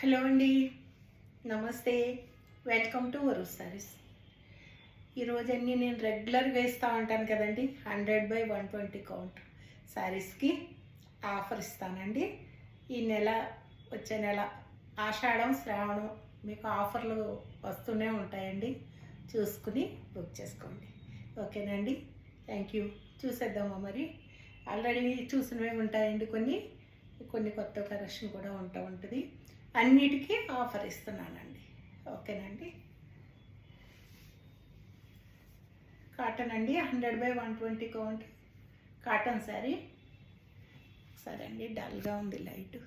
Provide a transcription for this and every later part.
Hello అండి, నమస్తే. Welcome to వరు సారీస్. ఈరోజు అన్నీ నేను రెగ్యులర్ వేస్తూ ఉంటాను కదండి. 100/120 కౌంట్ శారీస్కి ఆఫర్ ఇస్తానండి. ఈ నెల వచ్చే నెల ఆషాఢం శ్రావణం మీకు ఆఫర్లు వస్తూనే ఉంటాయండి. చూసుకుని బుక్ చేసుకోండి. ఓకేనండి, థ్యాంక్ యూ. చూసేద్దామా మరి. ఆల్రెడీ చూసినవే ఉంటాయండి, కొన్ని కొన్ని కొత్త కలెక్షన్ కూడా ఉంటుంది. అన్నిటికీ ఆఫర్ ఇస్తున్నానండి. ఓకేనండి. కాటన్ అండి, 100/120 కౌంట్ కాటన్ శారీ. సరే అండి, డల్గా ఉంది లైట్.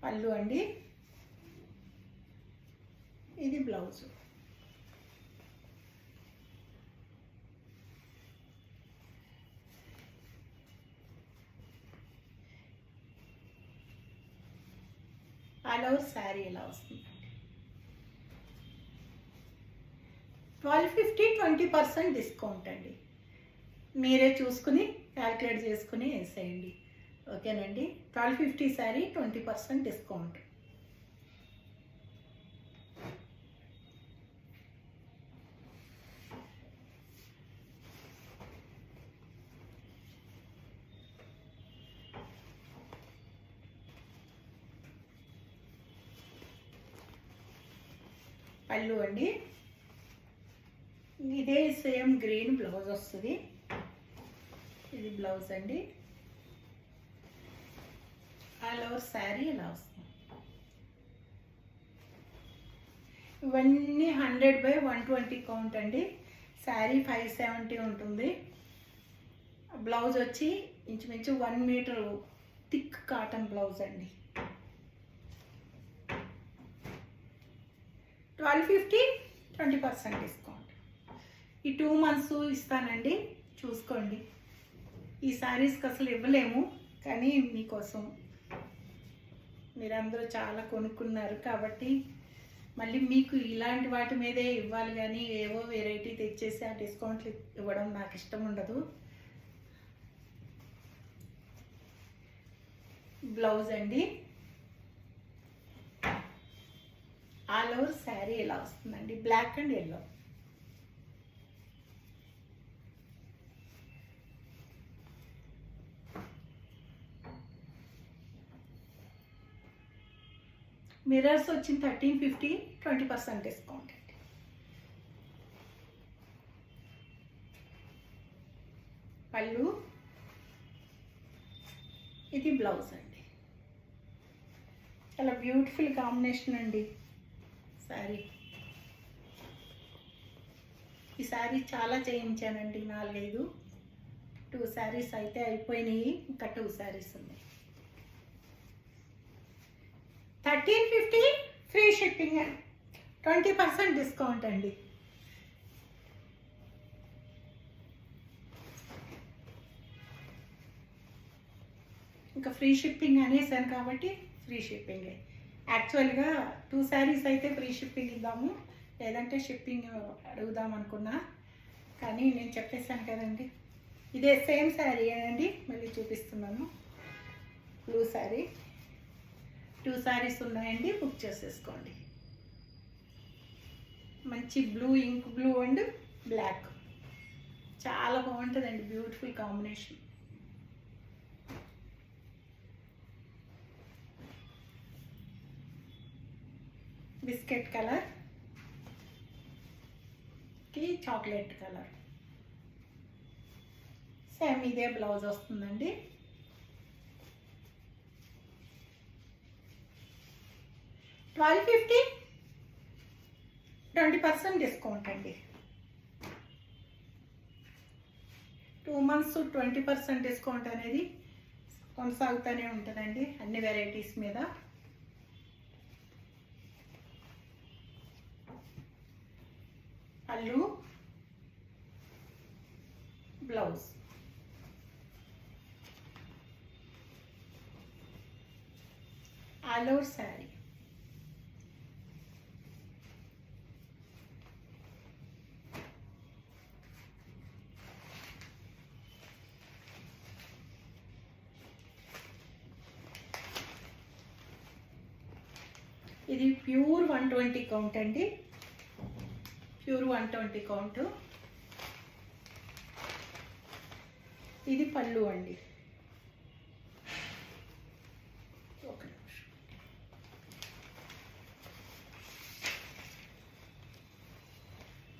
పళ్ళు అండి, ఇది బ్లౌజు. ఆల్ ఓవర్ శారీ ఇలా వస్తుందండి. 1250, 20% డిస్కౌంట్ అండి. మీరే చూసుకుని క్యాల్కులేట్ చేసుకుని వేసేయండి. ఓకేనండి. 1250 శారీ, 20% డిస్కౌంట్. పళ్ళు అండి, ఇదే సేమ్ గ్రీన్ బ్లౌజ్ వస్తుంది. ఇది బ్లౌజ్ అండి. ఆల్ ఓవర్ శారీ ఇలా వస్తుంది. ఇవన్నీ 100/120 కౌంట్ అండి. శారీ 570 ఉంటుంది. బ్లౌజ్ వచ్చి ఇంచుమించు 1 మీటర్ థిక్ కాటన్ బ్లౌజ్ అండి. 1250, 20% డిస్కౌంట్. ఈ 2 months ఇస్తానండి, చూసుకోండి. ఈ శారీస్కి అసలు ఇవ్వలేము, కానీ మీకోసం మీరందరూ చాలా కొనుక్కున్నారు కాబట్టి మళ్ళీ మీకు ఇలాంటి వాటి మీదే ఇవ్వాలి, కానీ ఏవో వెరైటీ తెచ్చేసి ఆ డిస్కౌంట్లు ఇవ్వడం నాకు ఇష్టం ఉండదు. బ్లౌజ్ అండి, ఆల్ ఓవర్ శారీ ఇలా వస్తుందండి. Black and yellow. మిర్రర్స్ వచ్చిన 1350, 20% డిస్కౌంట్ అండి. పళ్ళు, ఇది బ్లౌజ్ అండి. చాలా బ్యూటిఫుల్ కాంబినేషన్ అండి శారీ. ఈ శారీ చాలా చేయించానండి, 4-5. 2 శారీస్ అయితే అయిపోయినాయి, ఇంకా 2 శారీస్ ఉన్నాయి. 1350, ఫ్రీ షిప్పింగ్ అండి. 20% డిస్కౌంట్ అండి. ఇంకా ఫ్రీ షిప్పింగ్ అనేసాను కాబట్టి ఫ్రీ షిప్పింగే. యాక్చువల్గా 2 శారీస్ అయితే ఫ్రీ షిప్పింగ్ ఇద్దాము, లేదంటే షిప్పింగ్ అడుగుదాం అనుకున్నా, కానీ నేను చెప్పేసాను కదండి. ఇదే సేమ్ శారీ అండి, మళ్ళీ చూపిస్తున్నాను. బ్లూ శారీ. 2 శారీస్ ఉన్నాయండి, బుక్ చేసేసుకోండి. మంచి blue, ink blue and black, చాలా బాగుంటుందండి. Beautiful combination. బిస్కెట్ కలర్ కి చాక్లెట్ కలర్. సేమ్ ఇదే బ్లౌజ్ వస్తుందండి. $1250, 20% డిస్కౌంట్ అండి. 2 months 20% డిస్కౌంట్ అనేది కొనసాగుతూనే ఉంటుందండి అన్ని వెరైటీస్ మీద. పళ్ళు, బ్లౌజ్. All over sari. ఇది ప్యూర్ 120 కౌంట్ అండి, ప్యూర్ 120 కౌంట్. ఇది పళ్ళు అండి. ఒక నిమిషం.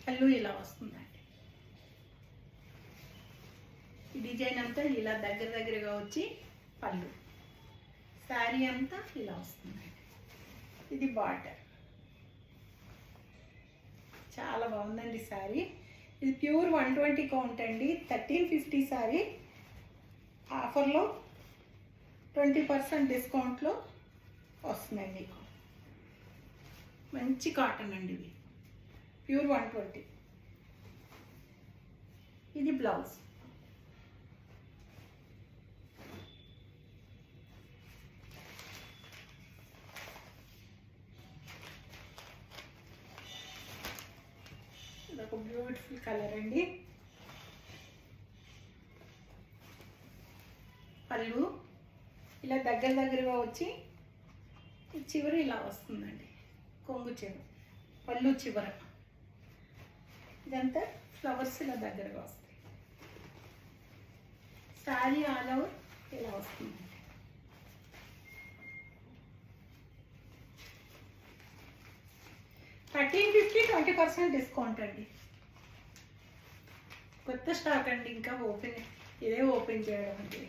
పళ్ళు ఇలా వస్తుందండి. ఈ డిజైన్ అంతా ఇలా దగ్గరగా వచ్చి పళ్ళు, శారీ అంతా ఇలా వస్తుందండి. ఇది బార్డర్. చాలా బాగుందండి శారీ. ఇది ప్యూర్ 120 కౌంట్ అండి. 1350 శారీ ఆఫర్లో 20% డిస్కౌంట్లో వస్తుందండి మీకు. మంచి కాటన్ అండి ఇది, ప్యూర్ 120. ఇది బ్లౌజ్. ఇదొక బ్యూటిఫుల్ కలర్ అండి. పళ్ళు ఇలా దగ్గరగా వచ్చి చివరి ఇలా వస్తుందండి, కొంగు చివర, పళ్ళు చివర. ఇదంతా ఫ్లవర్స్ ఇలా దగ్గరగా వస్తాయి. శారీ ఆల్ ఓవర్ ఇలా వస్తుందండి. $1350, 20% డిస్కౌంట్ అండి. కొత్త స్టాక్ అండి, ఇంకా ఇదే ఓపెన్ చేయడం అండి.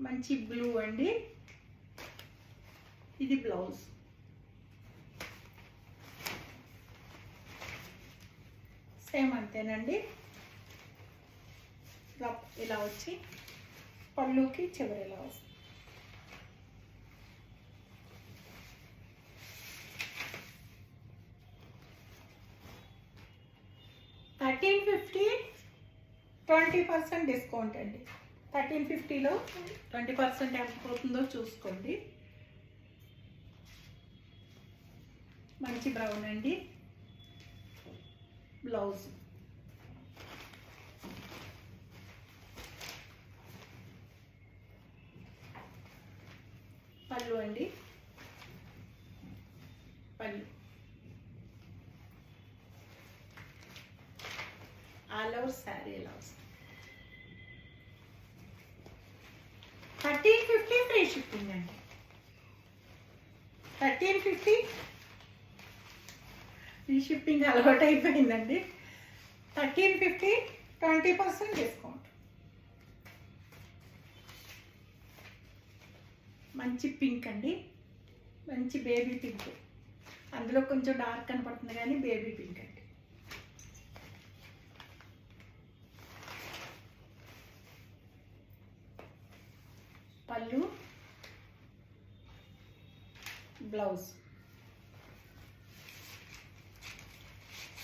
మంచి బ్లూ అండి. ఇది బ్లౌజ్. సేమ్ అంతేనండి. ఇలా వచ్చి పళ్ళుకి చివరి ఇలా వస్తుంది. $1350, 20% డిస్కౌంట్ అండి. 1350లో 20% ఎంత పోతుందో చూసుకోండి. మంచి బ్రౌన్ అండి. బ్లౌజ్. పళ్ళు అండి, పళ్ళు ఆల్ ఓవర్ శారీ ఇలా వస్తుంది. 1350 ఫ్రీ షిప్పింగ్ అండి. 1350 ఫ్రీ షిప్పింగ్ అలవాటు అయిపోయిందండి. 1350, 20% డిస్కౌంట్. మంచి పింక్ అండి, మంచి బేబీ పింక్. అందులో కొంచెం డార్క్ కనపడుతుంది కానీ బేబీ పింక్ అండి. పళ్ళు, బ్లౌజ్.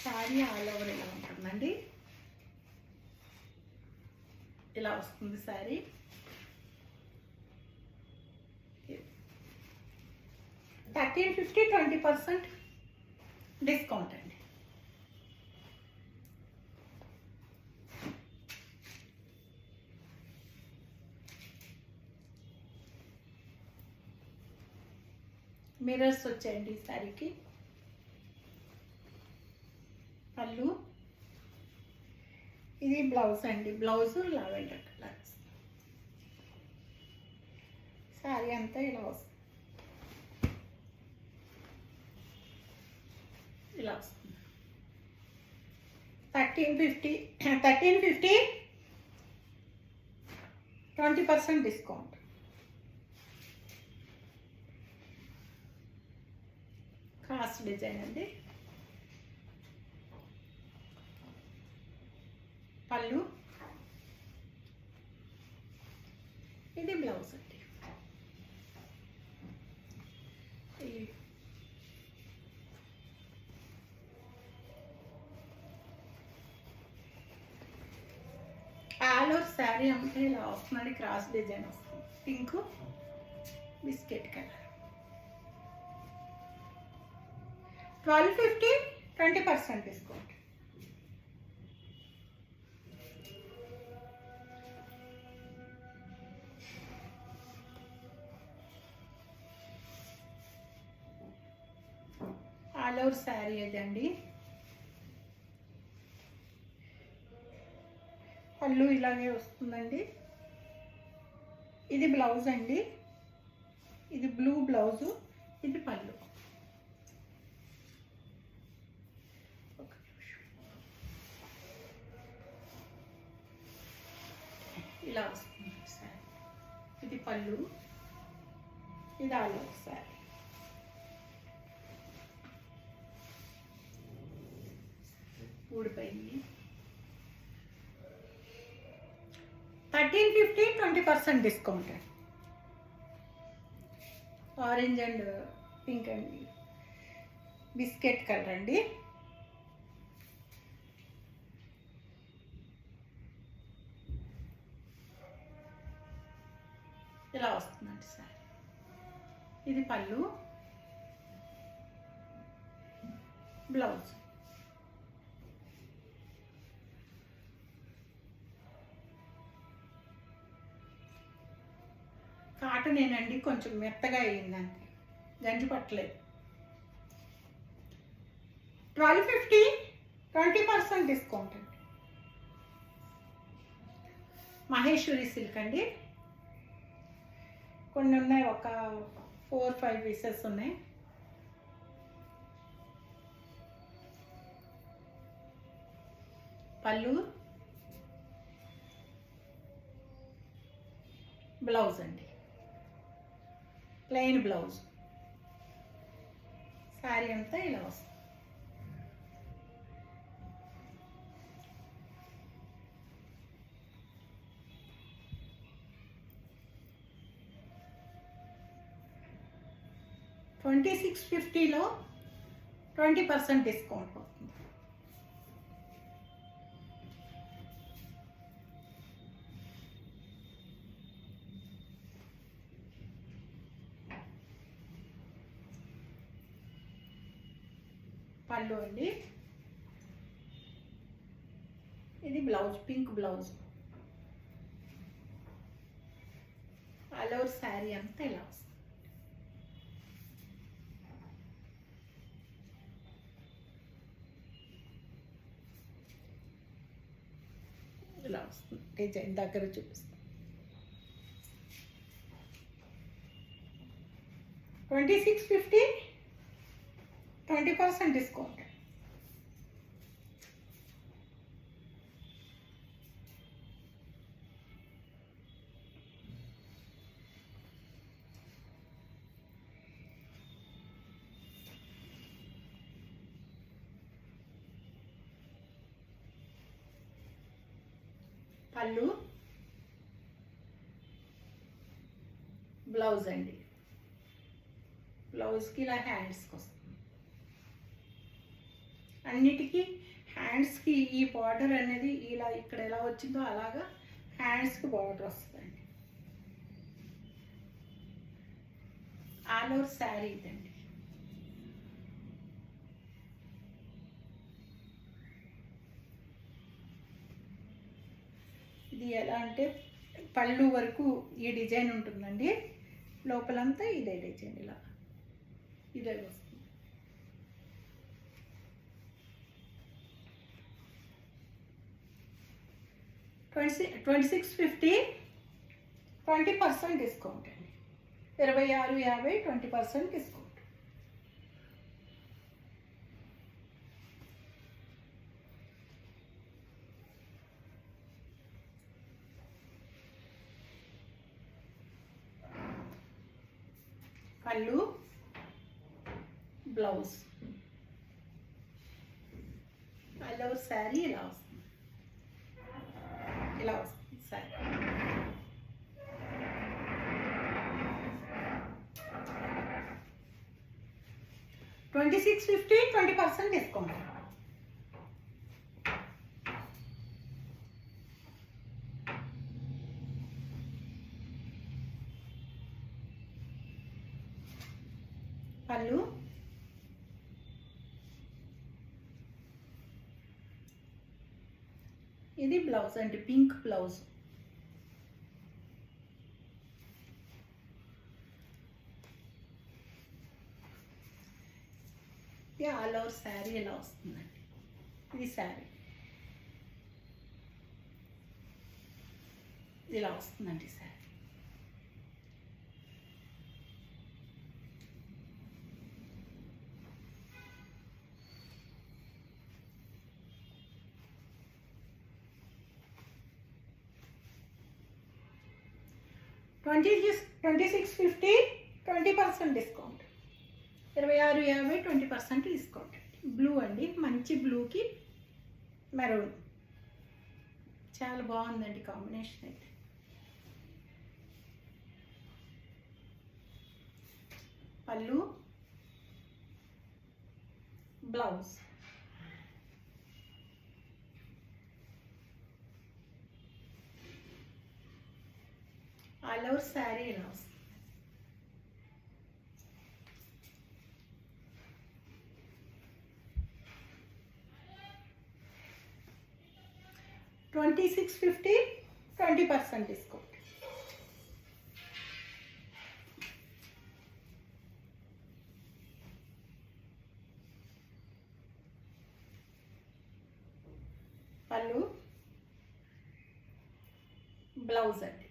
శారీ ఆల్ ఓవర్ ఇలా ఉంటుందండి. ఇలా వస్తుంది శారీ. 1350, 20% డిస్కౌంట్ అండి. మిర్రర్స్ వచ్చాయండి ఈ శారీకి. పళ్ళు. ఇది బ్లౌజ్ అండి. Blouse lavender colour. శారీ అంతా ఇలా వస్తుంది. ఇలా వస్తుంది. 1350, 20% డిస్కౌంట్. క్రాస్ డిజైన్ అండి. పళ్ళు. ఇది బ్లౌజ్ అండి. ఆల్ ఓవర్ శారీ అంతా ఇలా వస్తుందండి. క్రాస్ డిజైన్ వస్తుంది. Pink, biscuit colour. 1250, 20% discount. All over sari అదండి. పళ్ళు ఇలాగే వస్తుందండి. ఇది బ్లౌజ్ అండి. ఇది బ్లూ బ్లౌజు, ఇది పళ్ళు. ఇలా వస్తుంది శారీ. ఇది పళ్ళు, ఇది ఆల్ ఓవర్ శారీ. ఊడిపోయింది. 1350, 20% డిస్కౌంట్. ఆరెంజ్ అండ్ పింక్ అండి, బిస్కెట్ కలర్ అండి. ఇలా వస్తుందండి సార్. ఇది పళ్ళు, బ్లౌజ్. కాటన్ ఏనండి, కొంచెం మెత్తగా అయ్యిందండి, గంజి పట్టలేదు. 1250, 20% డిస్కౌంట్ అండి. మహేశ్వరి సిల్క్ అండి. కొన్ని ఉన్నాయి, ఒక 4-5 పీసెస్ ఉన్నాయి. పళ్ళు, బ్లౌజ్ అండి, ప్లెయిన్ బ్లౌజ్. శారీ అంతా ఇలా వస్తుంది. $2650లో 20% డిస్కౌంట్ వస్తుంది. పళ్ళు అండి, ఇది blouse, pink blouse. All over sari అంతా ఇలా వస్తుంది. ఇలా వస్తుంది డిజైన్. దగ్గర చూపిస్తాను. 2650, 20% డిస్కౌంట్. పళ్ళు, బ్లౌజ్ అండి. బ్లౌజ్కి ఇలా హ్యాండ్స్కి వస్తుంది. అన్నిటికీ హ్యాండ్స్కి ఈ బార్డర్ అనేది ఇలా ఇక్కడ ఎలా వచ్చిందో అలాగా హ్యాండ్స్కి బార్డర్ వస్తుందండి. ఆల్ ఓవర్ శారీ ఇదండి. ఇది ఎలా అంటే పళ్ళు వరకు ఈ డిజైన్ ఉంటుందండి, లోపలంతా ఇదే డిజైన్, ఇలా ఇదే వస్తుంది. 2650, 20% డిస్కౌంట్ అండి. 2650, 20% డిస్కౌంట్. పళ్ళు, బ్లౌజ్. ఆల్ ఓవర్ శారీ ఇలా వస్తుంది. ఇలా వస్తుంది శారీ. $2650, 20% డిస్కౌంట్. పళ్ళు, ఇది బ్లౌజ్ అండి, pink blouse. All over sari ఇలా వస్తుందండి. ఇది శారీ ఇలా వస్తుందండి sari. Twenty 2650 20% discount. 2650 20% discount. Blue అండి, మంచి బ్లూకి మెరూన్, చాలా బాగుందండి కాంబినేషన్ అయితే. పళ్ళు, బ్లౌజ్. ఆల్ ఓవర్ శారీ ఇలా వస్తుంది. $2650 20% డిస్కౌంట్. పళ్ళు, బ్లౌజ్ అండి.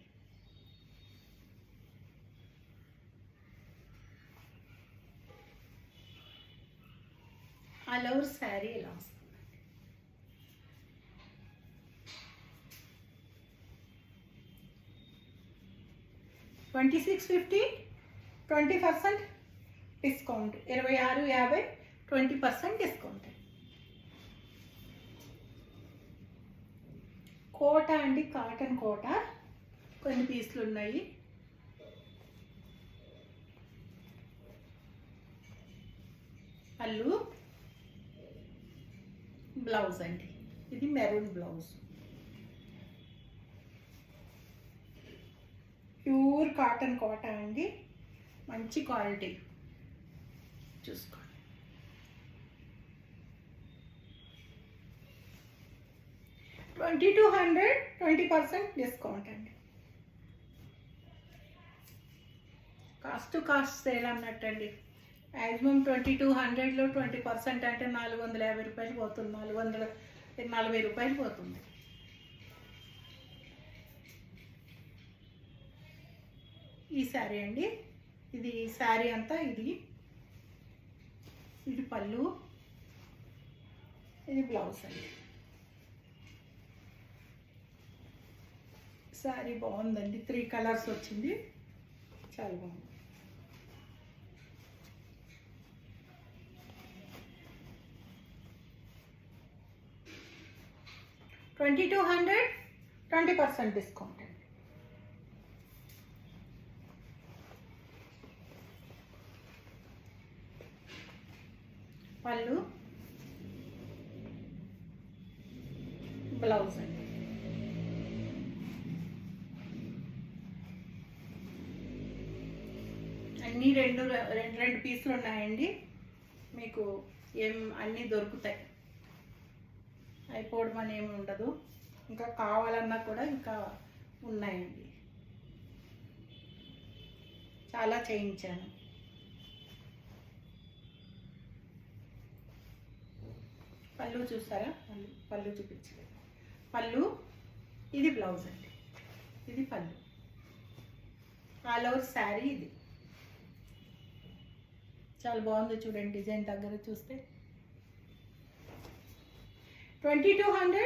ఆల్ ఓవర్ శారీ ఇలా వస్తుంది. $2650 20% డిస్కౌంట్. 2650 20% డిస్కౌంట్. కోట అండి, కాటన్ కోట, కొన్ని పీసులు ఉన్నాయి. పళ్ళు, బ్లౌజ్ అండి. ఇది maroon blouse. Pure cotton Kota అండి, మంచి క్వాలిటీ, చూసుకోండి. $2200 20% డిస్కౌంట్ అండి. కాస్ట్ టు కాస్ట్ సేల్ అన్నట్టండి. మ్యాక్సిమం 2200లో 20% అంటే $450 పోతుంది, $440 పోతుంది. ఈ శారీ అండి, ఇది శారీ అంతా, ఇది పళ్ళు, ఇది బ్లౌజ్ అండి. శారీ బాగుందండి, 3 కలర్స్ వచ్చింది, చాలా బాగుంది. $2200 20% డిస్కౌంట్ అండి. పళ్ళు, బ్లౌజ్ అండి. అన్నీ రెండు పీసులు ఉన్నాయండి, మీకు అన్నీ దొరుకుతాయి, అయిపోవడం అని ఏమి ఉండదు. ఇంకా కావాలన్నా కూడా ఇంకా ఉన్నాయండి, చాలా చేయించాను. పళ్ళు చూసారా, పళ్ళు చూపించలేదు. పళ్ళు, ఇది బ్లౌజ్ అండి, ఇది పళ్ళు. ఆల్ ఓవర్ శారీ ఇది చాలా బాగుంది చూడండి, డిజైన్ దగ్గర చూస్తే. 2200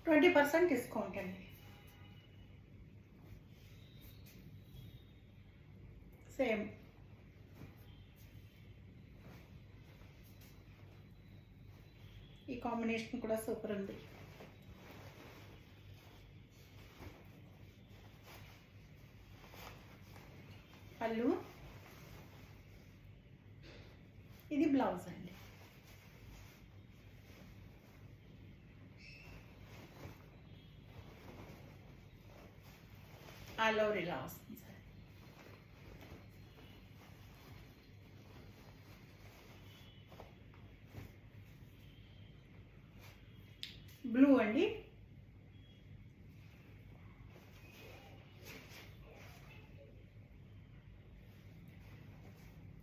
20% డిస్కౌంట్ అండి. సేమ్ ఈ కాంబినేషన్ కూడా సూపర్ ఉంది. పళ్ళు, ఇది బ్లౌజ్ అండి. ఆల్ ఓవర్ ఇలా వస్తుంది సార్. బ్లూ అండి,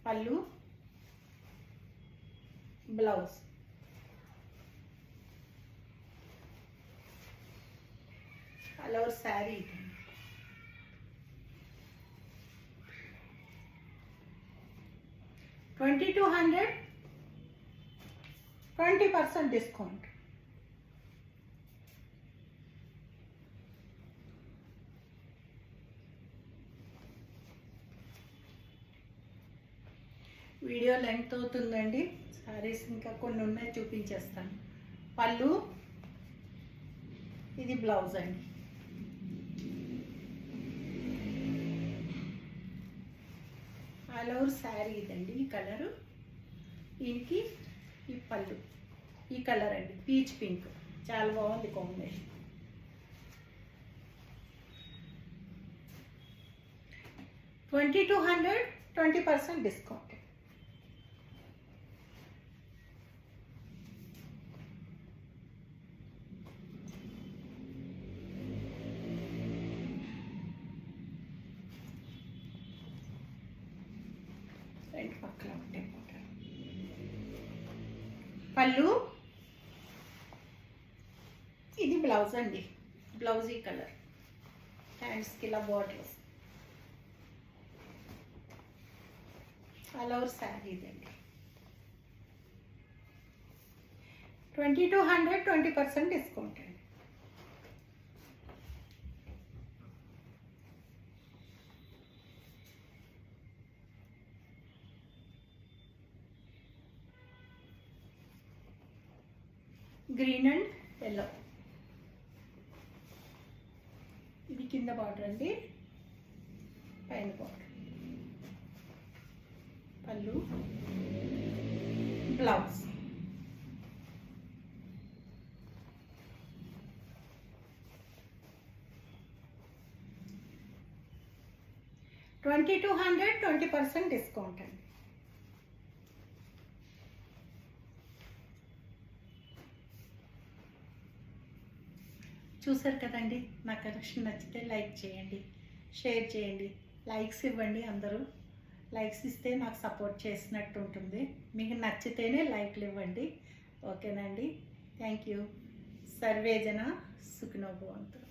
పళ్ళు, blouse. All over sari. 2200, 20% discount. Video length అవుతుందండి. సారీస్ ఇంకా కొన్ని ఉన్నాయి, చూపించేస్తాను. పళ్ళు, ఇది బ్లౌజ్ అండి. ఆల్ ఓవర్ శారీ ఇదండి. ఈ కలరు, దీనికి ఈ పళ్ళు, ఈ కలర్ అండి, పీచ్ పింక్. చాలా బాగుంది కాంబినేషన్. $2200, 20% డిస్కౌంట్. రెండు పక్కల ఒకటే బోర్డర్. పళ్ళు, ఇది బ్లౌజ్ అండి. బ్లౌజ్ ఈ కలర్, హ్యాండ్స్కి ఇలా బోర్డర్స్. ఆల్ ఓవర్ శారీ ఇదండి. 2200, 20% డిస్కౌంట్ అండి. గ్రీన్ అండ్ ఎల్లో, ఇది కింద బార్డర్ అండి, పైన బార్డర్. పళ్ళు, బ్లౌజ్. $2200, 20% డిస్కౌంట్ అండి. చూసారు కదండి. నా కలెక్షన్ నచ్చితే లైక్ చేయండి, షేర్ చేయండి, లైక్స్ ఇవ్వండి. అందరూ లైక్స్ ఇస్తే నాకు సపోర్ట్ చేసినట్టు ఉంటుంది. మీకు నచ్చితేనే లైక్లు ఇవ్వండి. ఓకేనండి. Thank you. సర్వే జన సుఖినో భవంతు.